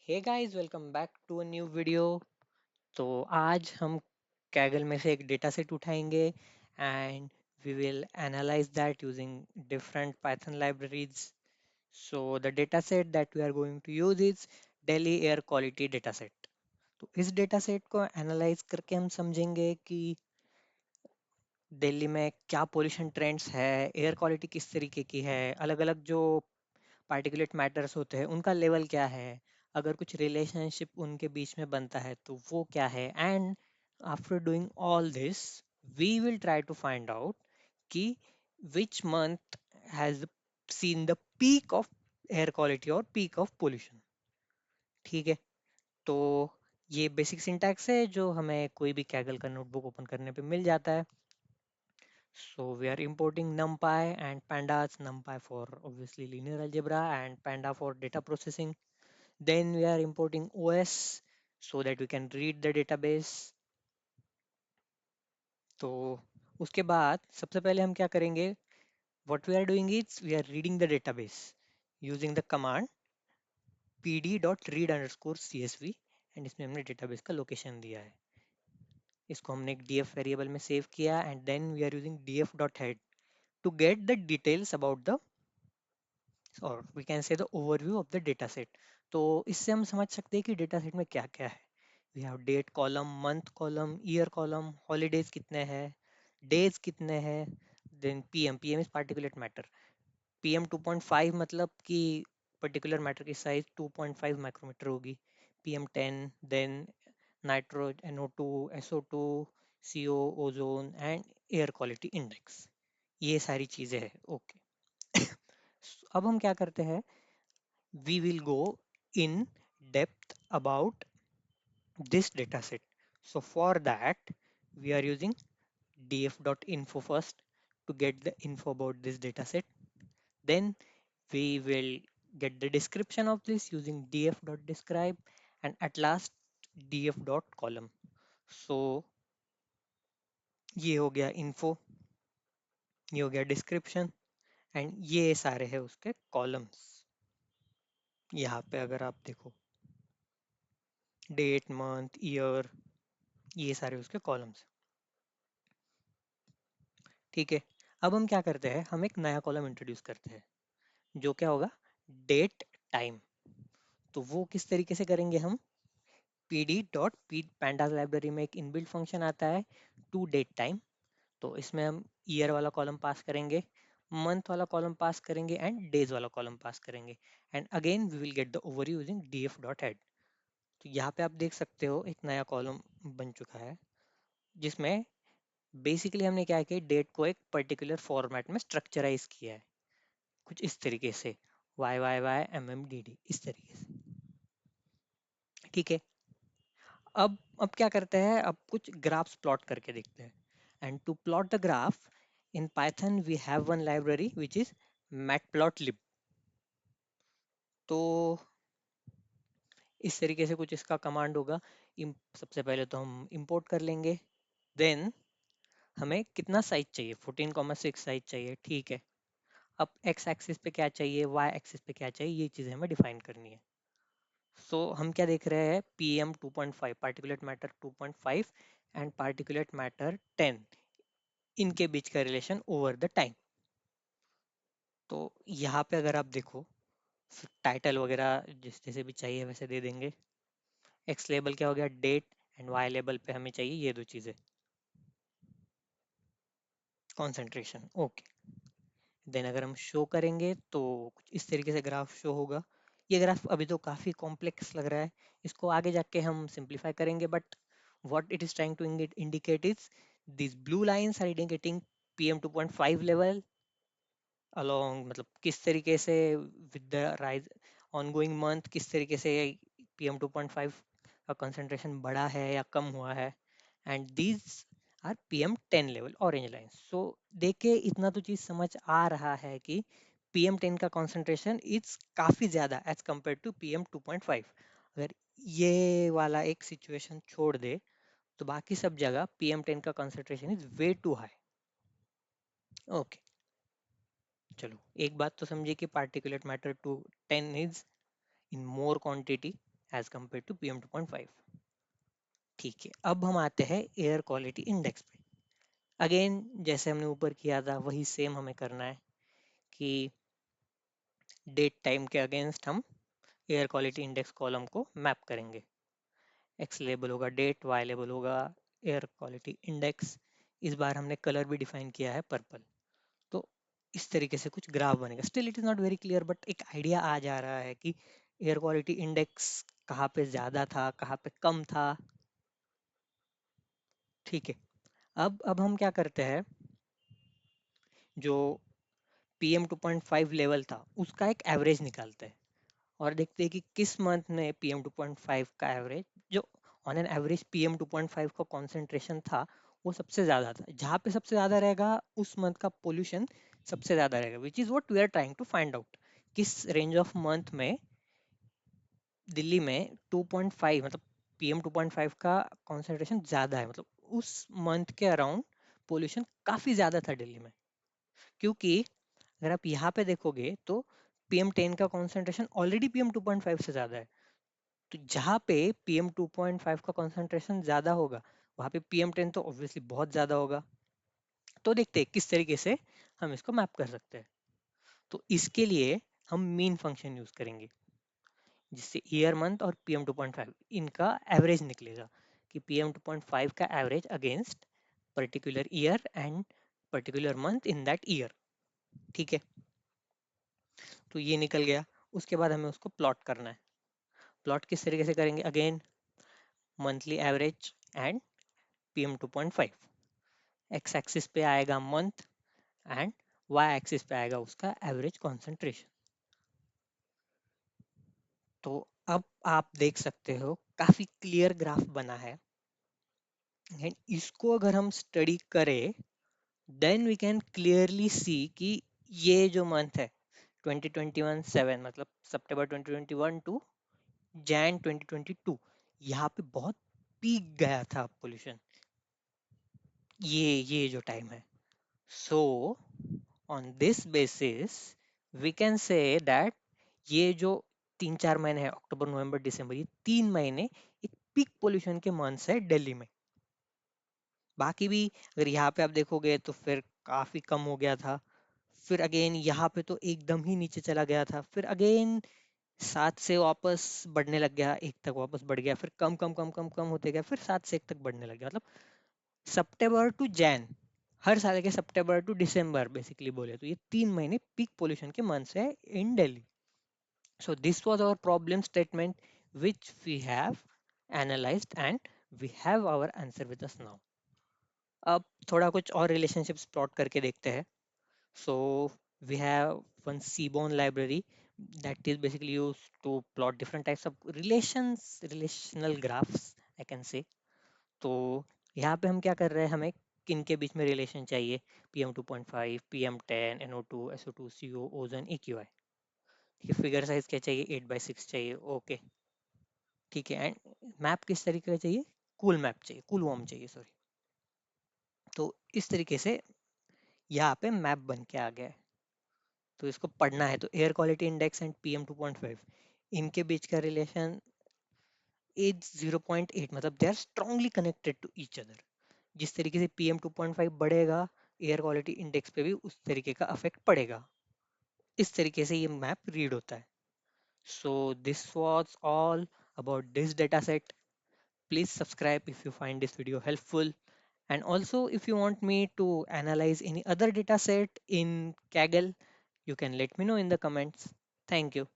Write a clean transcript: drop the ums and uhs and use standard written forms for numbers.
Hey guys, welcome back to a new video. तो आज हम कैगल में से एक डेटा सेट उठाएंगे and we will analyse that using different Python libraries. So the data set that we are going to use is Delhi air quality data set. तो इस data set को एनालाइज करके हम समझेंगे कि दिल्ली में क्या पोल्यूशन ट्रेंड्स है, एयर क्वालिटी किस तरीके की है, अलग अलग जो पार्टिकुलेट मैटर्स होते हैं उनका लेवल क्या है, अगर कुछ रिलेशनशिप उनके बीच में बनता है तो वो क्या है। And after doing all this we will try to find out कि which month has seen the peak of air quality और पीक ऑफ पोल्यूशन। ठीक है, तो ये बेसिक सिंटैक्स है जो हमें कोई भी कैगल का नोटबुक ओपन करने पे मिल जाता है। So we are importing NumPy and pandas, NumPy for obviously linear algebra and panda for data processing. Then we are importing OS so that we can read the database. तो उसके बाद सबसे पहले हम क्या करेंगे, what we are doing is we are reading the database using the command pd.read_csv and इसमें हमने database का लोकेशन दिया है। इसको हमने एक df वेरिएबल में सेव किया and then we are using df.head to get the details about the और we can see the overview of the data set. तो इससे हम समझ सकते हैं कि डेटा सेट में क्या क्या है। We have date column, month column, year column, holidays कितने हैं, डेज कितने हैं, then PM, PM is particulate matter. PM 2.5 मतलब कि पर्टिकुलर मैटर की साइज 2.5 माइक्रोमीटर होगी। PM 10, then nitro, NO2, SO2, CO, ozone and air quality index, ये सारी चीजें हैं। ओके, अब हम क्या करते हैं, we will go in depth about this dataset. So for that, we are using df.info first to get the info about this dataset. Then we will get the description of this using df.describe and at last df.column. So ये हो गया info, ये हो गया description and ये सारे हैं उसके कॉलम्स। यहाँ पे अगर आप देखो डेट, मंथ, ईयर, ये सारे उसके कॉलम्स। ठीक है, अब हम क्या करते हैं, हम एक नया कॉलम इंट्रोड्यूस करते हैं जो क्या होगा, डेट टाइम। तो वो किस तरीके से करेंगे हम, PD dot P pandas library में एक इनबिल्ट फंक्शन आता है टू डेट टाइम। तो इसमें हम ईयर वाला कॉलम पास करेंगे, मंथ वाला कॉलम पास करेंगे एंड डेज वाला कॉलम पास करेंगे and again we will get the over using df dot head. तो यहाँ पे आप देख सकते हो एक नया कॉलम बन चुका है जिसमें बेसिकली हमने क्या किया, डेट को एक पर्टिकुलर फॉर्मेट में स्ट्रक्चराइज किया है कुछ इस तरीके से, Y Y Y M M D D, इस तरीके से। ठीक है, अब क्या करते हैं, अब कुछ ग्राफ्स प्लॉट करके देखते हैं। And to plot the graph in Python we have one library which is matplotlib. तो इस तरीके से कुछ इसका कमांड होगा। सबसे पहले तो हम इंपोर्ट कर लेंगे, देन हमें कितना साइज चाहिए, 14,6 साइज चाहिए। ठीक है, अब एक्स एक्सिस पे क्या चाहिए, वाई एक्सिस पे क्या चाहिए, ये चीज़ें हमें डिफाइन करनी है। सो हम क्या देख रहे हैं, PM 2.5, particulate matter 2.5 and particulate matter 10, इनके बीच का रिलेशन ओवर द टाइम। तो यहाँ पे अगर आप देखो, टाइटल वगैरह जिस जैसे भी चाहिए वैसे दे देंगे। एक्स लेबल क्या हो गया, डेट एंड वाई लेबल पे हमें चाहिए ये दो चीज़ें, कॉन्सेंट्रेशन। ओके, देन अगर हम शो करेंगे तो कुछ इस तरीके से ग्राफ शो होगा। ये ग्राफ अभी तो काफ़ी कॉम्प्लेक्स लग रहा है, इसको आगे जाके हम सिंप्लीफाई करेंगे, but what it is trying to indicate is these blue lines are indicating PM 2.5 level along, मतलब किस तरीके से with the rise ongoing month किस तरीके से PM 2.5 का concentration बढ़ा है या कम हुआ है। And these are PM 10 level orange lines। so देख के इतना तो चीज समझ आ रहा है कि PM 10 का concentration इज काफी ज्यादा एज कम्पेयर टू PM 2.5। अगर ये वाला एक सिचुएशन छोड़ दे तो बाकी सब जगह PM10 का concentration is way too high. Okay, चलो एक बात तो समझिए कि particulate matter two 10 is in more quantity as compare to PM2.5। ठीक है, अब हम आते हैं एयर क्वालिटी इंडेक्स पे। अगेन जैसे हमने ऊपर किया था वही सेम हमें करना है कि डेट टाइम के अगेंस्ट हम एयर क्वालिटी इंडेक्स कॉलम को मैप करेंगे। एक्स लेबल होगा डेट, वाई लेबल होगा एयर क्वालिटी इंडेक्स। इस बार हमने कलर भी डिफाइन किया है पर्पल। तो इस तरीके से कुछ ग्राफ बनेगा। Still it is not very clear, but एक आइडिया आ जा रहा है कि एयर क्वालिटी इंडेक्स कहाँ पे ज़्यादा था, कहाँ पे कम था। ठीक है, अब हम क्या करते हैं, जो PM2.5 लेवल था उसका एक एवरेज निकालते हैं और देखते हैं कि किस मंथ में PM2.5 का एवरेज, जो ऑन एन एवरेज PM2.5 का कॉन्सेंट्रेशन था, वो सबसे ज़्यादा था। जहाँ पे सबसे ज़्यादा रहेगा उस मंथ का पोल्यूशन सबसे ज़्यादा रहेगा, which is what we are trying to find out. किस रेंज ऑफ मंथ में दिल्ली में 2.5 मतलब PM2.5 का कॉन्सेंट्रेशन ज़्यादा है, मतलब उस मंथ के अराउंड पोल्यूशन काफ़ी ज़्यादा था दिल्ली में। क्योंकि अगर आप यहाँ पे देखोगे तो PM10 का कॉन्सेंट्रेशन ऑलरेडी PM2.5 से ज़्यादा है। तो जहाँ पे PM2.5 का कॉन्सेंट्रेशन ज़्यादा होगा वहाँ पे PM10 तो ऑब्वियसली बहुत ज़्यादा होगा। तो देखते हैं किस तरीके से हम इसको मैप कर सकते हैं। तो इसके लिए हम मीन फंक्शन यूज़ करेंगे, जिससे ईयर मंथ और PM2.5 इनका एवरेज निकलेगा कि PM2.5 का average against particular year and particular month in that year. ठीक है, तो ये निकल गया। उसके बाद हमें उसको प्लॉट करना है। प्लॉट किस तरीके से करेंगे, again monthly average and PM2.5। X axis पे आएगा मंथ एंड वाई एक्सिस पे आएगा उसका एवरेज कॉन्सेंट्रेशन। तो अब आप देख सकते हो काफी क्लियर ग्राफ बना है, एंड इसको अगर हम स्टडी करें then we can clearly see कि ये जो मंथ है 2021 7 मतलब सितंबर 2021 टू जैन 2022, यहाँ पे बहुत पीक गया था पोल्यूशन, ये जो टाइम है। So on this basis we can say that ये जो 3-4 महीने हैं, अक्टूबर नवंबर दिसंबर, ये 3 महीने एक पीक पोल्यूशन के मंथ्स है दिल्ली में। बाकी भी अगर यहाँ पे आप देखोगे तो फिर काफी कम हो गया था, फिर अगेन यहाँ पे तो एकदम ही नीचे चला गया था, फिर अगेन 7 से वापस बढ़ने लग गया, 1 तक वापस बढ़ गया, फिर कम कम कम कम कम होते गया, फिर 7 से 1 तक बढ़ने लग गया। मतलब सितंबर टू जैन, हर साल के सितंबर टू दिसंबर बेसिकली बोले तो ये 3 महीने पीक पोल्यूशन के मंथ्स है in Delhi. So this was our problem statement which we have analyzed and we have our answer with us now. अब थोड़ा कुछ और रिलेशनशिप्स प्लॉट करके देखते हैं। So we have one Seaborn library that is basically used to plot different types of relational graphs I can say। तो यहाँ पे हम क्या कर रहे हैं, हमें किन के बीच में रिलेशन चाहिए, PM2.5, PM10, NO2, SO2, CO, ozone, AQI। ये फिगर साइज क्या चाहिए, 8/6 चाहिए। ओके, ठीक है। एंड मैप किस तरीके का चाहिए, कूल मैप चाहिए, कूल वार्म चाहिए सॉरी। तो इस तरीके से यहाँ पे मैप बन के आ गया है। तो इसको पढ़ना है तो air quality index and PM2.5 इनके बीच का रिलेशन इज 0.8, मतलब they are strongly connected to each other. जिस तरीके से PM2.5 बढ़ेगा एयर क्वालिटी इंडेक्स पे भी उस तरीके का अफेक्ट पड़ेगा। इस तरीके से ये मैप रीड होता है। सो this was all about this data set. Please subscribe if you find this video helpful, and also if you want me to analyze any other data set in Kaggle, you can let me know in the comments. Thank you.